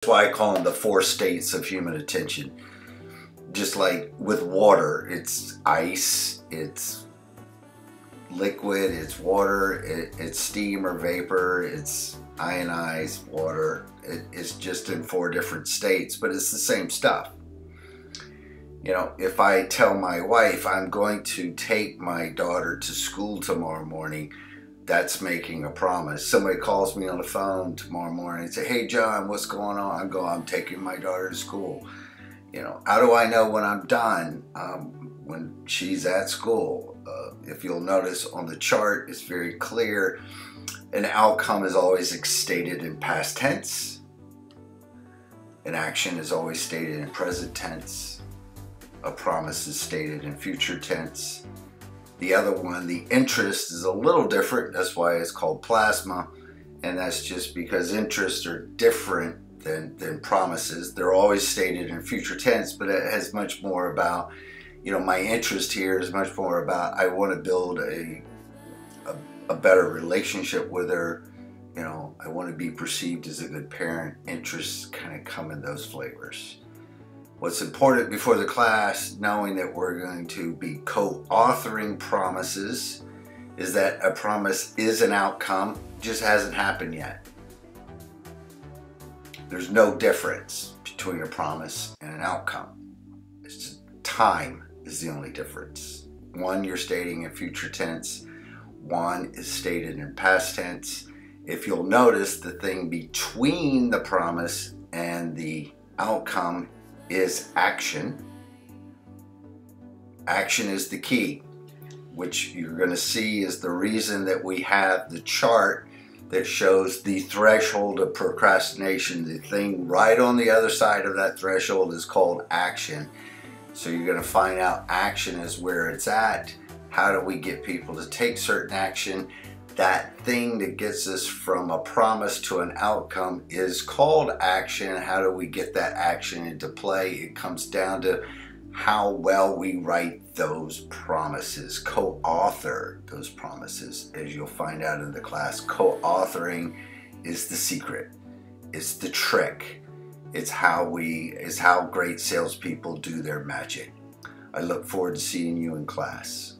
That's why I call them the four states of human attention. Just like with water, it's ice, it's liquid, it's water, it's steam or vapor, it's ionized water. It's just in four different states, but it's the same stuff. You know, if I tell my wife I'm going to take my daughter to school tomorrow morning, that's making a promise. Somebody calls me on the phone tomorrow morning and say, "Hey John, what's going on?" I'm taking my daughter to school. You know, how do I know when I'm done? When she's at school. If you'll notice on the chart, it's very clear. An outcome is always stated in past tense. An action is always stated in present tense. A promise is stated in future tense. The other one, the interest, is a little different. That's why it's called plasma. And that's just because interests are different than promises. They're always stated in future tense, but it has much more about, you know, my interest here is much more about I want to build a better relationship with her. You know, I want to be perceived as a good parent. Interests kind of come in those flavors. What's important before the class, knowing that we're going to be co-authoring promises, is that a promise is an outcome, just hasn't happened yet. There's no difference between a promise and an outcome. It's just time is the only difference. One you're stating in future tense, one is stated in past tense. If you'll notice, the thing between the promise and the outcome is action. Action is the key, which you're going to see is the reason that we have the chart that shows the threshold of procrastination. The thing right on the other side of that threshold is called action. So you're going to find out action is where it's at. How do we get people to take certain action? That thing that gets us from a promise to an outcome is called action. How do we get that action into play? It comes down to how well we write those promises, co-author those promises. As you'll find out in the class, co-authoring is the secret. It's the trick. It's how great salespeople do their magic. I look forward to seeing you in class.